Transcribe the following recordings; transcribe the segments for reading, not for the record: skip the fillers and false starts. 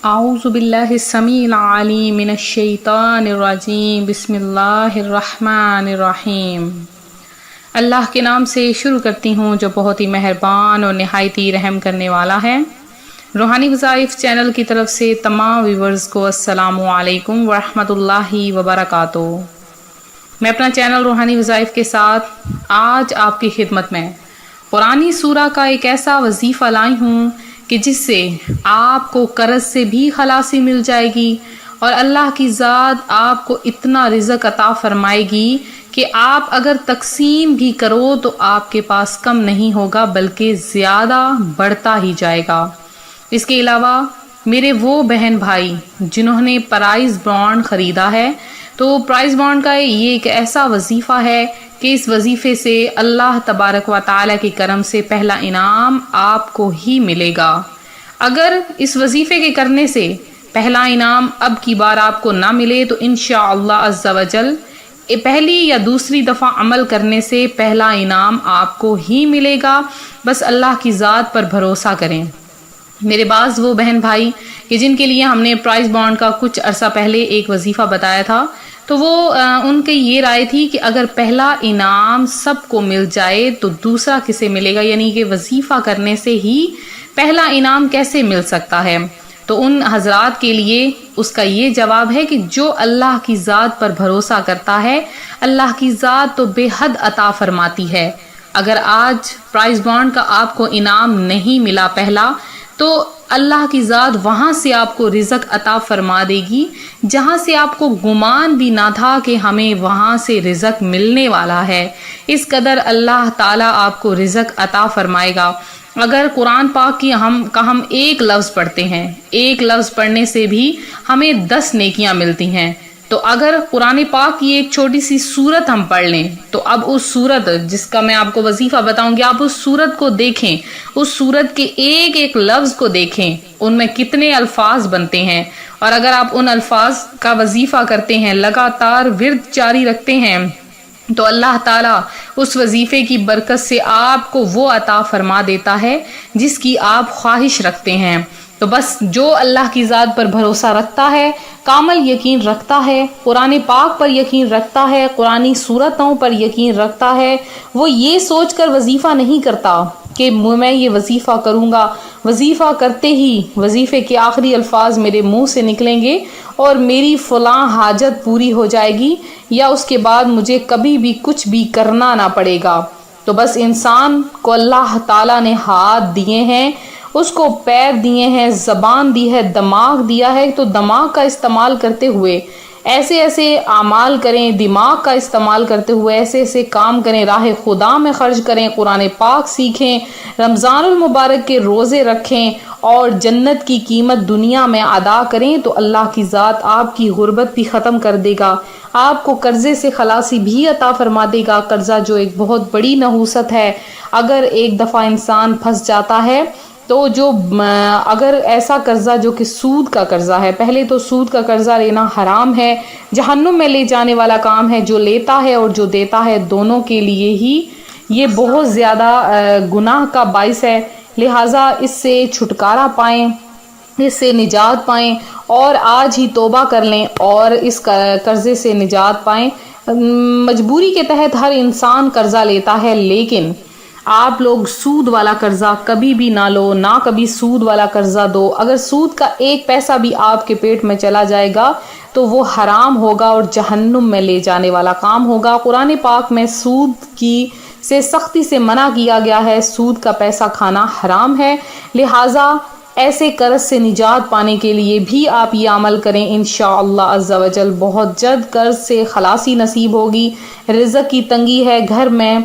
اعوذ باللہ السمیع العلیم من الشیطان الرجیم بسم اللہ الرحمن الرحیم۔ اللہ کے نام سے شروع کرتی ہوں جو بہت ہی مہربان اور نہایت ہی رحم کرنے والا ہے۔ روحانی وظائف چینل کی طرف سے تمام ویورز کو السلام علیکم ورحمۃ اللہ وبرکاتہ۔ میں اپنا چینل روحانی وظائف کے ساتھ آج آپ کی خدمت میں قرآنی سورہ کا ایک ایسا وظیفہ لائی ہوں کہ جس سے آپ کو قرض سے بھی خلاصی مل جائے گی اور اللہ کی ذات آپ کو اتنا رزق عطا فرمائے گی کہ آپ اگر تقسیم بھی کرو تو آپ کے پاس کم نہیں ہوگا بلکہ زیادہ بڑھتا ہی جائے گا۔ اس کے علاوہ میرے وہ بہن بھائی جنہوں نے پرائز بانڈ خریدا ہے تو پرائز بانڈ کا یہ ایک ایسا وظیفہ ہے کہ اس وظیفے سے اللہ تبارک و تعالیٰ کے کرم سے پہلا انعام آپ کو ہی ملے گا۔ اگر اس وظیفے کے کرنے سے پہلا انعام اب کی بار آپ کو نہ ملے تو انشاءاللہ عز و جل پہلی یا دوسری دفعہ عمل کرنے سے پہلا انعام آپ کو ہی ملے گا۔ بس اللہ کی ذات پر بھروسہ کریں۔ میرے بعض وہ بہن بھائی کہ جن کے لیے ہم نے پرائز بانڈ کا کچھ عرصہ پہلے ایک وظیفہ بتایا تھا تو وہ ان کی یہ رائے تھی کہ اگر پہلا انعام سب کو مل جائے تو دوسرا کسے ملے گا، یعنی کہ وظیفہ کرنے سے ہی پہلا انعام کیسے مل سکتا ہے۔ تو ان حضرات کے لیے اس کا یہ جواب ہے کہ جو اللہ کی ذات پر بھروسہ کرتا ہے اللہ کی ذات تو بے حد عطا فرماتی ہے۔ اگر آج پرائز بانڈ کا آپ کو انعام نہیں ملا پہلا تو اللہ کی ذات وہاں سے آپ کو رزق عطا فرما دے گی جہاں سے آپ کو گمان بھی نہ تھا کہ ہمیں وہاں سے رزق ملنے والا ہے۔ اس قدر اللہ تعالیٰ آپ کو رزق عطا فرمائے گا۔ اگر قرآن پاک کی ہم ایک لفظ پڑھتے ہیں، ایک لفظ پڑھنے سے بھی ہمیں 10 نیکیاں ملتی ہیں، تو اگر قرآن پاک کی ایک چھوٹی سی سورت ہم پڑھ لیں تو اب اس سورت جس کا میں آپ کو وظیفہ بتاؤں گی، آپ اس سورت کو دیکھیں، اس سورت کے ایک ایک لفظ کو دیکھیں، ان میں کتنے الفاظ بنتے ہیں، اور اگر آپ ان الفاظ کا وظیفہ کرتے ہیں، لگاتار ورد جاری رکھتے ہیں تو اللہ تعالیٰ اس وظیفے کی برکت سے آپ کو وہ عطا فرما دیتا ہے جس کی آپ خواہش رکھتے ہیں۔ تو بس جو اللہ کی ذات پر بھروسہ رکھتا ہے، کامل یقین رکھتا ہے، قرآن پاک پر یقین رکھتا ہے، قرآنی صورتوں پر یقین رکھتا ہے، وہ یہ سوچ کر وظیفہ نہیں کرتا کہ میں یہ وظیفہ کروں گا، وظیفہ کرتے ہی وظیفے کے آخری الفاظ میرے منہ سے نکلیں گے اور میری فلاں حاجت پوری ہو جائے گی یا اس کے بعد مجھے کبھی بھی کچھ بھی کرنا نہ پڑے گا۔ تو بس انسان کو اللہ تعالیٰ نے ہاتھ دیے ہیں، اس کو پیر دیے ہیں، زبان دی ہے، دماغ دیا ہے، تو دماغ کا استعمال کرتے ہوئے ایسے ایسے اعمال کریں، دماغ کا استعمال کرتے ہوئے ایسے ایسے کام کریں، راہ خدا میں خرچ کریں، قرآن پاک سیکھیں، رمضان المبارک کے روزے رکھیں اور جنت کی قیمت دنیا میں ادا کریں تو اللہ کی ذات آپ کی غربت بھی ختم کر دے گا، آپ کو قرضے سے خلاصی بھی عطا فرما دے گا۔ قرضہ جو ایک بہت بڑی نحوست ہے، اگر ایک دفعہ انسان پھنس جاتا ہے تو اگر ایسا قرضہ جو کہ سود کا قرضہ ہے، پہلے تو سود کا قرضہ لینا حرام ہے، جہنم میں لے جانے والا کام ہے، جو لیتا ہے اور جو دیتا ہے دونوں کے لیے ہی یہ بہت زیادہ گناہ کا باعث ہے، لہٰذا اس سے چھٹکارا پائیں، اس سے نجات پائیں اور آج ہی توبہ کر لیں اور اس قرضے سے نجات پائیں۔ مجبوری کے تحت ہر انسان قرضہ لیتا ہے، لیکن آپ لوگ سود والا قرضہ کبھی بھی نہ لو، نہ کبھی سود والا قرضہ دو۔ اگر سود کا ایک پیسہ بھی آپ کے پیٹ میں چلا جائے گا تو وہ حرام ہوگا اور جہنم میں لے جانے والا کام ہوگا۔ قرآن پاک میں سود سے سختی سے منع کیا گیا ہے، سود کا پیسہ کھانا حرام ہے، لہٰذا ایسے قرض سے نجات پانے کے لیے بھی آپ یہ عمل کریں، انشاءاللہ عز و جل بہت جلد قرض سے خلاصی نصیب ہوگی۔ رزق کی تنگی ہے، گھر میں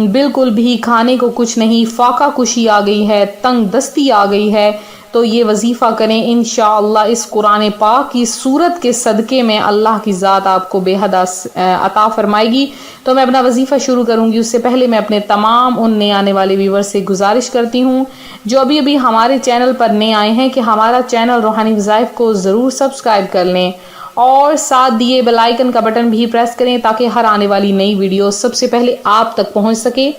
بالکل بھی کھانے کو کچھ نہیں، فاقہ کشی آ گئی ہے، تنگ دستی آ گئی ہے، تو یہ وظیفہ کریں، انشاءاللہ اس قرآن پاک کی صورت کے صدقے میں اللہ کی ذات آپ کو بے حد عطا فرمائے گی۔ تو میں اپنا وظیفہ شروع کروں گی اس سے پہلے میں اپنے تمام ان نئے آنے والے ویور سے گزارش کرتی ہوں جو ابھی ہمارے چینل پر نئے آئے ہیں کہ ہمارا چینل روحانی وظائف کو ضرور سبسکرائب کر لیں اور ساتھ دیے بیل آئیکن کا بٹن بھی پریس کریں تاکہ ہر آنے والی نئی ویڈیو سب سے پہلے آپ تک پہنچ سکے۔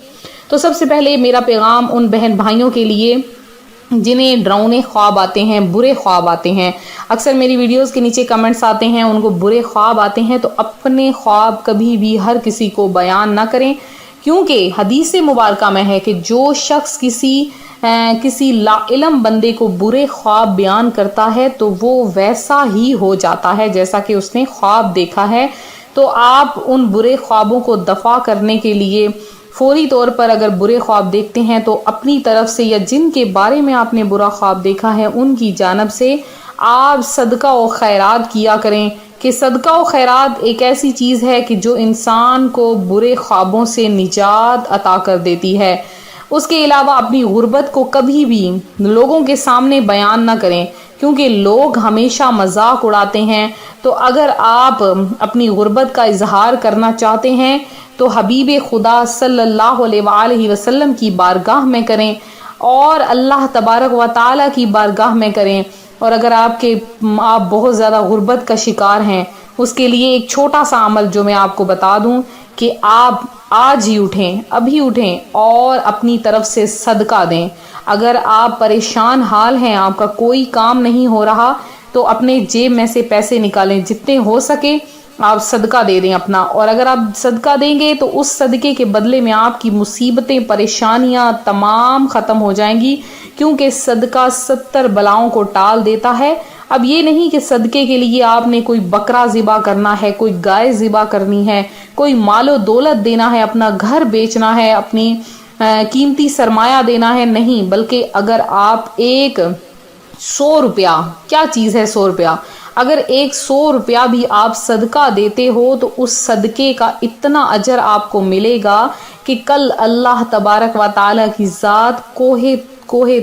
تو سب سے پہلے میرا پیغام ان بہن بھائیوں کے لیے جنہیں ڈراؤنے خواب آتے ہیں، برے خواب آتے ہیں، اکثر میری ویڈیوز کے نیچے کمنٹس آتے ہیں ان کو برے خواب آتے ہیں، تو اپنے خواب کبھی بھی ہر کسی کو بیان نہ کریں، کیونکہ حدیث مبارکہ میں ہے کہ جو شخص کسی لا علم بندے کو برے خواب بیان کرتا ہے تو وہ ویسا ہی ہو جاتا ہے جیسا کہ اس نے خواب دیکھا ہے۔ تو آپ ان برے خوابوں کو دفع کرنے کے لیے فوری طور پر اگر برے خواب دیکھتے ہیں تو اپنی طرف سے یا جن کے بارے میں آپ نے برا خواب دیکھا ہے ان کی جانب سے آپ صدقہ و خیرات کیا کریں، کہ صدقہ و خیرات ایک ایسی چیز ہے کہ جو انسان کو برے خوابوں سے نجات عطا کر دیتی ہے۔ اس کے علاوہ اپنی غربت کو کبھی بھی لوگوں کے سامنے بیان نہ کریں، کیونکہ لوگ ہمیشہ مذاق اڑاتے ہیں۔ تو اگر آپ اپنی غربت کا اظہار کرنا چاہتے ہیں تو حبیب خدا صلی اللہ علیہ وآلہ وسلم کی بارگاہ میں کریں اور اللہ تبارک و تعالیٰ کی بارگاہ میں کریں۔ اور اگر آپ بہت زیادہ غربت کا شکار ہیں، اس کے لیے ایک چھوٹا سا عمل جو میں آپ کو بتا دوں کہ آپ آج ہی اٹھیں، ابھی اٹھیں اور اپنی طرف سے صدقہ دیں۔ اگر آپ پریشان حال ہیں، آپ کا کوئی کام نہیں ہو رہا، تو اپنے جیب میں سے پیسے نکالیں، جتنے ہو سکے آپ صدقہ دے دیں اپنا، اور اگر آپ صدقہ دیں گے تو اس صدقے کے بدلے میں آپ کی مصیبتیں، پریشانیاں تمام ختم ہو جائیں گی، کیونکہ صدقہ 70 بلاؤں کو ٹال دیتا ہے۔ اب یہ نہیں کہ صدقے کے لیے آپ نے کوئی بکرا ذبح کرنا ہے، کوئی گائے ذبح کرنی ہے، کوئی مال و دولت دینا ہے، اپنا گھر بیچنا ہے، اپنی قیمتی سرمایہ دینا ہے، نہیں، بلکہ اگر آپ 100 روپیہ، کیا چیز ہے 100 روپیہ، اگر 100 روپیہ بھی آپ صدقہ دیتے ہو تو اس صدقے کا اتنا اجر آپ کو ملے گا کہ کل اللہ تبارک و تعالیٰ کی ذات کوہ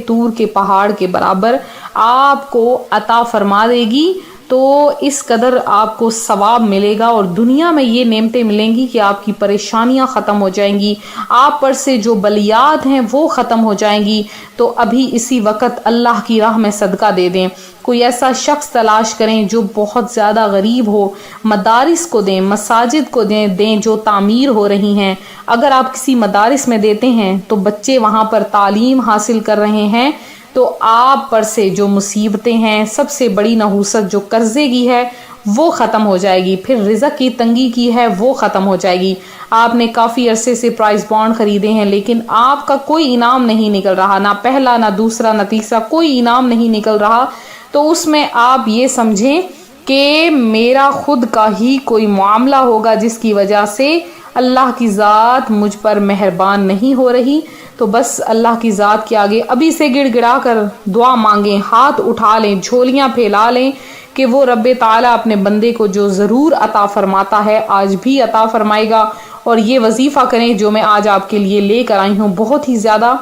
طور کے پہاڑ کے برابر آپ کو عطا فرما دے گی۔ تو اس قدر آپ کو ثواب ملے گا اور دنیا میں یہ نعمتیں ملیں گی کہ آپ کی پریشانیاں ختم ہو جائیں گی، آپ پر سے جو بلیات ہیں وہ ختم ہو جائیں گی۔ تو ابھی اسی وقت اللہ کی راہ میں صدقہ دے دیں، کوئی ایسا شخص تلاش کریں جو بہت زیادہ غریب ہو، مدارس کو دیں، مساجد کو دیں جو تعمیر ہو رہی ہیں۔ اگر آپ کسی مدارس میں دیتے ہیں تو بچے وہاں پر تعلیم حاصل کر رہے ہیں، تو آپ پر سے جو مصیبتیں ہیں، سب سے بڑی نحوست جو قرضے کی ہے وہ ختم ہو جائے گی، پھر رزق کی تنگی کی ہے وہ ختم ہو جائے گی۔ آپ نے کافی عرصے سے پرائز بانڈ خریدے ہیں لیکن آپ کا کوئی انعام نہیں نکل رہا، نہ پہلا، نہ دوسرا، نہ تیسرا، کوئی انعام نہیں نکل رہا، تو اس میں آپ یہ سمجھیں کہ میرا خود کا ہی کوئی معاملہ ہوگا جس کی وجہ سے اللہ کی ذات مجھ پر مہربان نہیں ہو رہی۔ تو بس اللہ کی ذات کے آگے ابھی سے گڑ گڑا کر دعا مانگیں، ہاتھ اٹھا لیں، جھولیاں پھیلا لیں کہ وہ رب تعالیٰ اپنے بندے کو جو ضرور عطا فرماتا ہے آج بھی عطا فرمائے گا۔ اور یہ وظیفہ کریں جو میں آج آپ کے لیے لے کر آئی ہوں، بہت ہی زیادہ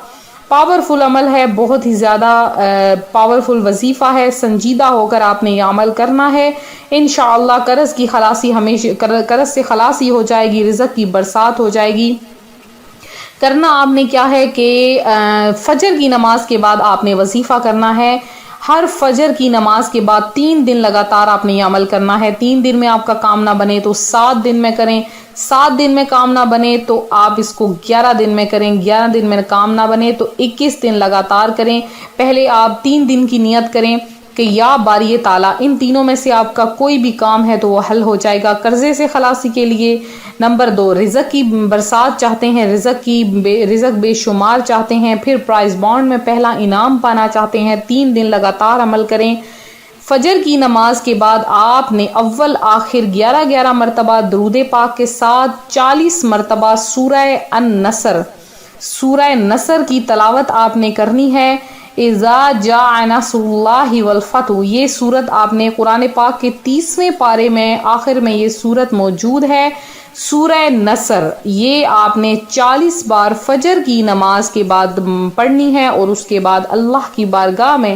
پاورفل عمل ہے، بہت ہی زیادہ پاورفل وظیفہ ہے، سنجیدہ ہو کر آپ نے یہ عمل کرنا ہے۔ انشاءاللہ قرض سے خلاصی ہو جائے گی، رزق کی برسات ہو جائے گی۔ کرنا آپ نے کیا ہے کہ فجر کی نماز کے بعد آپ نے وظیفہ کرنا ہے۔ ہر فجر کی نماز کے بعد 3 دن لگاتار آپ نے یہ عمل کرنا ہے۔ 3 دن میں آپ کا کام نہ بنے تو 7 دن میں کریں، 7 دن میں کام نہ بنے تو آپ اس کو 11 دن میں کریں، 11 دن میں کام نہ بنے تو 21 دن لگاتار کریں۔ پہلے آپ 3 دن کی نیت کریں کہ یا باری تعالیٰ ان تینوں میں سے آپ کا کوئی بھی کام ہے تو وہ حل ہو جائے گا۔ قرضے سے خلاصی کے لیے نمبر 2، رزق کی برسات چاہتے ہیں، رزق بے شمار چاہتے ہیں، پھر پرائز بانڈ میں پہلا انعام پانا چاہتے ہیں، 3 دن لگاتار عمل کریں۔ فجر کی نماز کے بعد آپ نے اول آخر 11 مرتبہ درود پاک کے ساتھ 40 مرتبہ سورہ نصر کی تلاوت آپ نے کرنی ہے۔ اذا جاء نصر اللہ والفتح، یہ سورت آپ نے قرآن پاک کے 30ویں پارے میں آخر میں یہ سورت موجود ہے، سورہ نصر، یہ آپ نے 40 بار فجر کی نماز کے بعد پڑھنی ہے اور اس کے بعد اللہ کی بارگاہ میں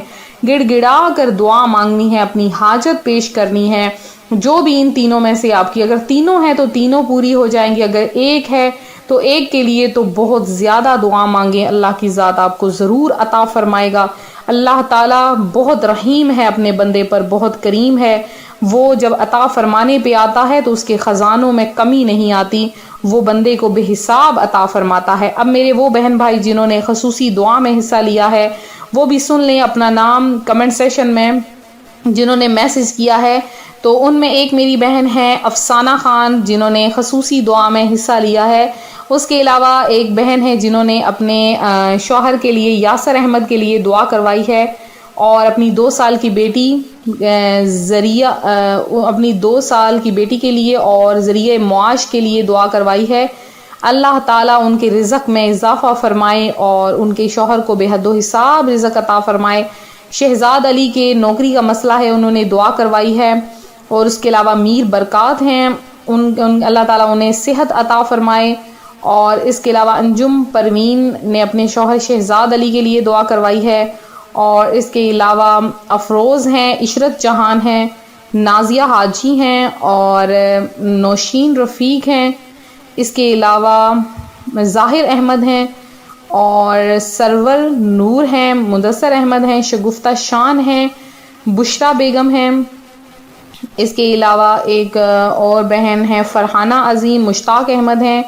گڑ گڑا کر دعا مانگنی ہے، اپنی حاجت پیش کرنی ہے۔ جو بھی ان تینوں میں سے آپ کی اگر تینوں ہیں تو تینوں پوری ہو جائیں گی، اگر ایک ہے تو ایک کے لیے تو بہت زیادہ دعا مانگیں، اللہ کی ذات آپ کو ضرور عطا فرمائے گا۔ اللہ تعالیٰ بہت رحیم ہے اپنے بندے پر، بہت کریم ہے، وہ جب عطا فرمانے پہ آتا ہے تو اس کے خزانوں میں کمی نہیں آتی، وہ بندے کو بے حساب عطا فرماتا ہے۔ اب میرے وہ بہن بھائی جنہوں نے خصوصی دعا میں حصہ لیا ہے وہ بھی سن لیں، اپنا نام کمنٹ سیشن میں جنہوں نے میسج کیا ہے، تو ان میں ایک میری بہن ہے افسانہ خان جنہوں نے خصوصی دعا میں حصہ لیا ہے۔ اس کے علاوہ ایک بہن ہے جنہوں نے اپنے شوہر کے لیے، یاسر احمد کے لیے دعا کروائی ہے، اور اپنی 2 سال کی بیٹی اپنی 2 سال کی بیٹی کے لیے اور ذریعہ معاش کے لیے دعا کروائی ہے۔ اللہ تعالیٰ ان کے رزق میں اضافہ فرمائے اور ان کے شوہر کو بے حد و حساب رزق عطا فرمائے۔ شہزاد علی کے نوکری کا مسئلہ ہے، انہوں نے دعا کروائی ہے، اور اس کے علاوہ میر برکات ہیں، اللہ تعالیٰ انہیں صحت عطا فرمائے، اور اس کے علاوہ انجم پروین نے اپنے شوہر شہزاد علی کے لیے دعا کروائی ہے، اور اس کے علاوہ افروز ہیں، عشرت جہان ہیں، نازیہ حاجی ہیں، اور نوشین رفیق ہیں، اس کے علاوہ ظاہر احمد ہیں، اور سرور نور ہیں، مدثر احمد ہیں، شگفتہ شان ہیں، بشرا بیگم ہیں، اس کے علاوہ ایک اور بہن ہیں فرحانہ عظیم، مشتاق احمد ہیں،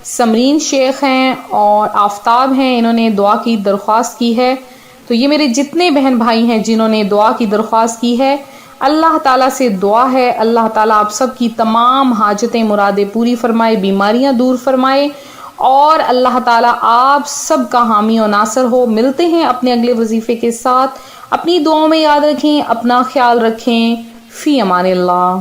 سمرین شیخ ہیں، اور آفتاب ہیں، انہوں نے دعا کی درخواست کی ہے۔ تو یہ میرے جتنے بہن بھائی ہیں جنہوں نے دعا کی درخواست کی ہے، اللہ تعالیٰ سے دعا ہے اللہ تعالیٰ آپ سب کی تمام حاجتیں مرادیں پوری فرمائے، بیماریاں دور فرمائے، اور اللہ تعالیٰ آپ سب کا حامی و ناصر ہو۔ ملتے ہیں اپنے اگلے وظیفے کے ساتھ، اپنی دعاؤں میں یاد رکھیں، اپنا خیال رکھیں، فی امان اللہ۔